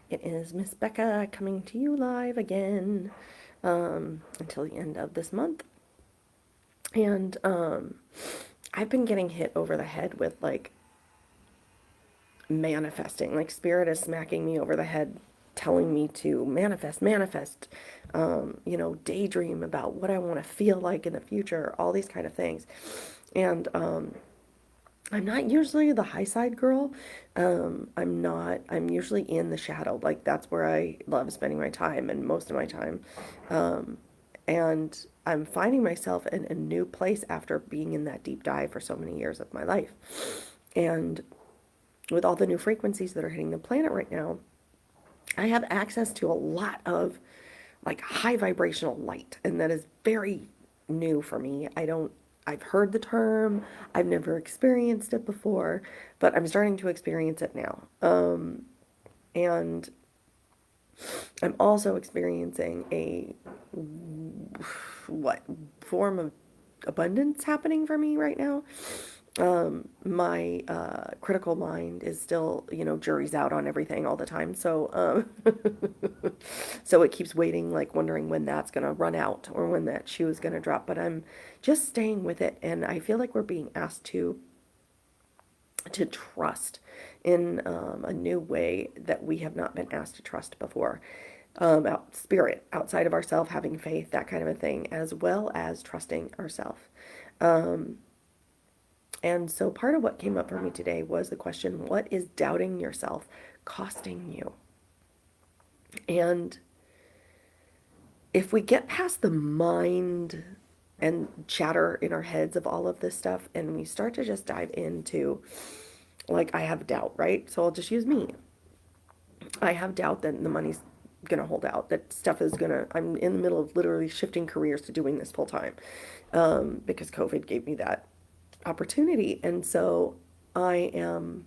It is Miss Becca coming to you live again until the end of this month. And I've been getting hit over the head with like manifesting. Like Spirit is smacking me over the head, telling me to manifest, daydream about what I want to feel like in the future, all these kind of things. And I'm not usually the high side girl. I'm not. I'm usually in the shadow. Like that's where I love spending my time and most of my time. Um, and I'm finding myself in a new place after being in that deep dive for so many years of my life. And with all the new frequencies that are hitting the planet right now, I have access to a lot of like high vibrational light, and that is very new for me. I've heard the term, I've never experienced it before, but I'm starting to experience it now. And I'm also experiencing a what form of abundance happening for me right now. My critical mind is still, jury's out on everything all the time. So it keeps waiting, like wondering when that's gonna run out or when that shoe is gonna drop. But I'm just staying with it, and I feel like we're being asked to trust in a new way that we have not been asked to trust before. Spirit outside of ourselves, having faith, that kind of a thing, as well as trusting ourselves. And so part of what came up for me today was the question, what is doubting yourself costing you? And if we get past the mind and chatter in our heads of all of this stuff and we start to just dive into, like, I have doubt, right? So I'll just use me. I have doubt that the money's going to hold out, that stuff is going to, I'm in the middle of literally shifting careers to doing this full time because COVID gave me that opportunity. And so I am,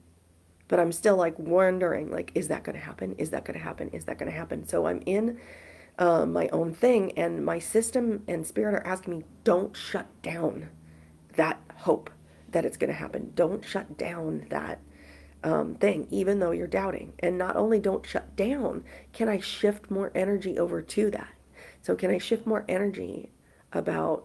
but I'm still like wondering, like, is that going to happen? Is that going to happen? Is that going to happen? So I'm in my own thing, and my system and spirit are asking me, don't shut down that hope that it's going to happen. Don't shut down that thing, even though you're doubting. And not only don't shut down, can I shift more energy over to that? So, can I shift more energy about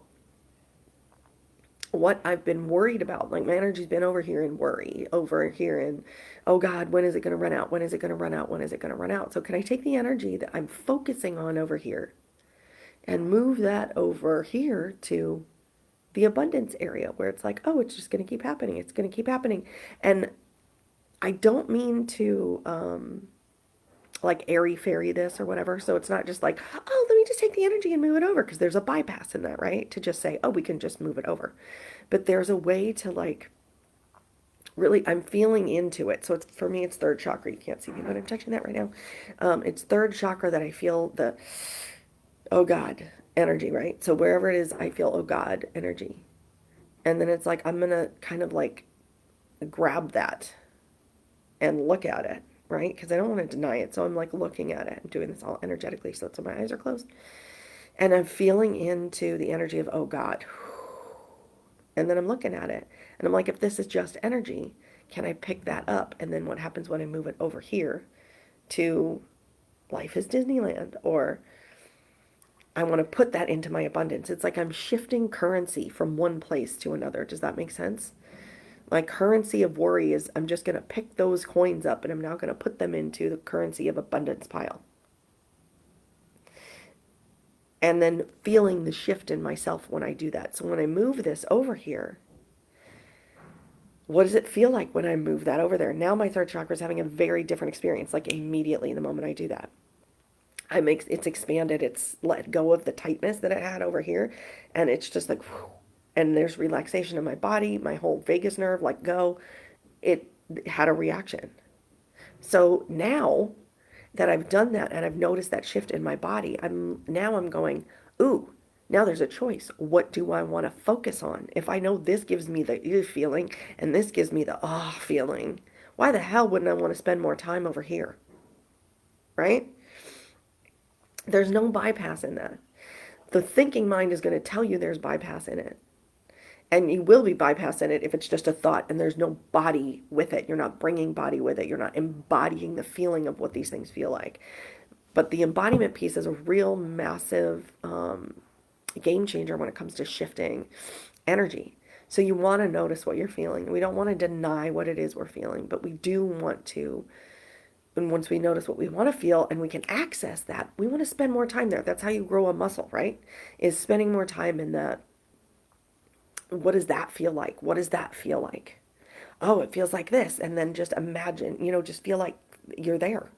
what I've been worried about? Like, my energy's been over here in worry, over here in, oh God, when is it going to run out? When is it going to run out? When is it going to run out? So, can I take the energy that I'm focusing on over here and move that over here to the abundance area where it's like, oh, it's just going to keep happening. It's going to keep happening. And I don't mean to like airy fairy this or whatever. So it's not just like, oh, let me just take the energy and move it over, because there's a bypass in that, right? To just say, oh, we can just move it over. But there's a way to like really, I'm feeling into it. So it's, for me, it's third chakra. You can't see me, but I'm touching that right now. It's third chakra that I feel the, oh God, energy, right? So wherever it is, I feel, oh God, energy. And then it's like, I'm going to kind of like grab that and look at it, right? Because I don't want to deny it. So I'm like looking at it. I'm doing this all energetically, so that's why my eyes are closed. And I'm feeling into the energy of, oh God. And then I'm looking at it. And I'm like, if this is just energy, can I pick that up? And then what happens when I move it over here to life is Disneyland? Or I want to put that into my abundance. It's like I'm shifting currency from one place to another. Does that make sense? My currency of worry is, I'm just going to pick those coins up and I'm now going to put them into the currency of abundance pile. And then feeling the shift in myself when I do that. So when I move this over here, what does it feel like when I move that over there? Now my third chakra is having a very different experience, like immediately the moment I do that. It's expanded, it's let go of the tightness that it had over here, and it's just like, whew, and there's relaxation in my body, my whole vagus nerve let go. It had a reaction. So now that I've done that and I've noticed that shift in my body, I'm going, ooh, now there's a choice. What do I want to focus on? If I know this gives me the ew feeling and this gives me the ah feeling, why the hell wouldn't I want to spend more time over here? Right? There's no bypass in that. The thinking mind is going to tell you there's bypass in it. And you will be bypassing it if it's just a thought and there's no body with it. You're not bringing body with it. You're not embodying the feeling of what these things feel like. But the embodiment piece is a real massive game changer when it comes to shifting energy. So you want to notice what you're feeling. We don't want to deny what it is we're feeling, but we do want to. And once we notice what we want to feel and we can access that, we want to spend more time there. That's how you grow a muscle, right? Is spending more time in that. What does that feel like? What does that feel like? Oh, it feels like this. And then just imagine, just feel like you're there.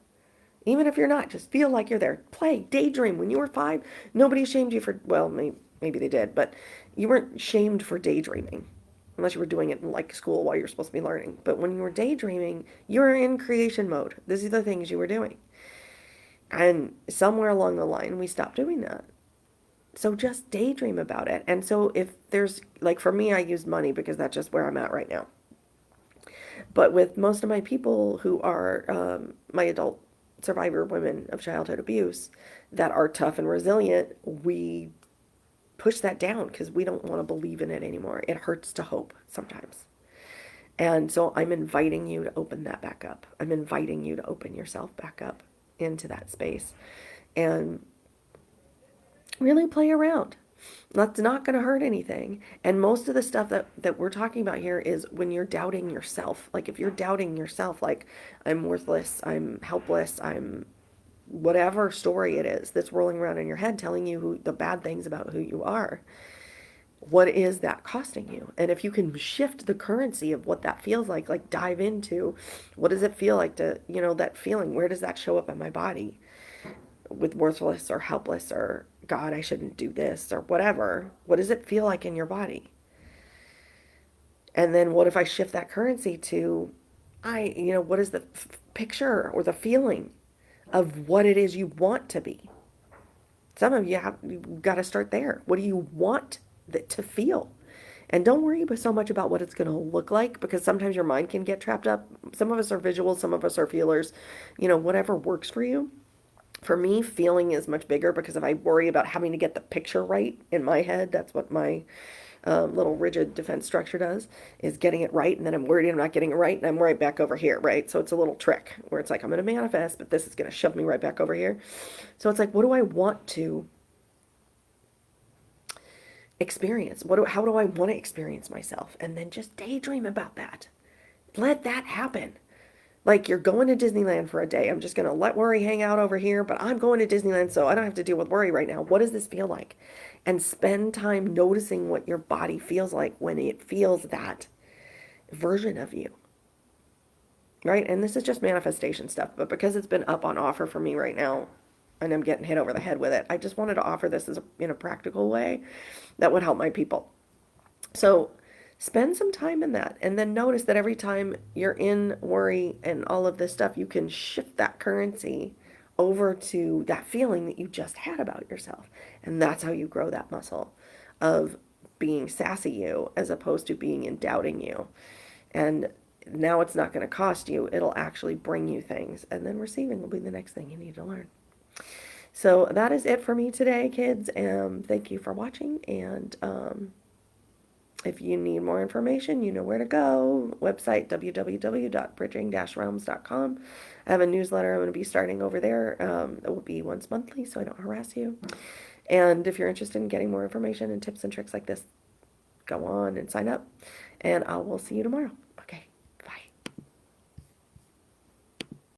Even if you're not, just feel like you're there. Play, daydream. When you were 5, nobody shamed you for, well, maybe they did, but you weren't shamed for daydreaming. Unless you were doing it in like school while you're supposed to be learning. But when you were daydreaming, you were in creation mode. These are the things you were doing. And somewhere along the line, we stopped doing that. So just daydream about it. And so if there's, like for me, I use money because that's just where I'm at right now. But with most of my people who are my adult survivor women of childhood abuse that are tough and resilient, we push that down because we don't want to believe in it anymore. It hurts to hope sometimes. And so I'm inviting you to open that back up. I'm inviting you to open yourself back up into that space and really play around. That's not going to hurt anything. And most of the stuff that we're talking about here is when you're doubting yourself. Like if you're doubting yourself, like I'm worthless, I'm helpless, I'm whatever story it is that's rolling around in your head telling you the bad things about who you are. What is that costing you? And if you can shift the currency of what that feels like dive into what does it feel like to, that feeling, where does that show up in my body? With worthless or helpless or God, I shouldn't do this or whatever. What does it feel like in your body? And then what if I shift that currency to, what is the picture or the feeling of what it is you want to be? Some of you've got to start there. What do you want to feel? And don't worry so much about what it's going to look like because sometimes your mind can get trapped up. Some of us are visual, some of us are feelers, whatever works for you. For me, feeling is much bigger because if I worry about having to get the picture right in my head, that's what my little rigid defense structure does, is getting it right. And then I'm worried I'm not getting it right. And I'm right back over here, right? So it's a little trick where it's like, I'm going to manifest, but this is going to shove me right back over here. So it's like, what do I want to experience? How do I want to experience myself? And then just daydream about that. Let that happen. Like you're going to Disneyland for a day. I'm just going to let worry hang out over here, but I'm going to Disneyland so I don't have to deal with worry right now. What does this feel like? And spend time noticing what your body feels like when it feels that version of you. Right? And this is just manifestation stuff, but because it's been up on offer for me right now, and I'm getting hit over the head with it, I just wanted to offer this in a practical way that would help my people. So spend some time in that and then notice that every time you're in worry and all of this stuff, you can shift that currency over to that feeling that you just had about yourself. And that's how you grow that muscle of being sassy you as opposed to being in doubting you. And now it's not going to cost you. It'll actually bring you things. And then receiving will be the next thing you need to learn. So that is it for me today, kids. Thank you for watching. And if you need more information, you know where to go. Website, www.bridging-realms.com. I have a newsletter I'm going to be starting over there. It will be once monthly, so I don't harass you. And if you're interested in getting more information and tips and tricks like this, go on and sign up. And I will see you tomorrow. Okay.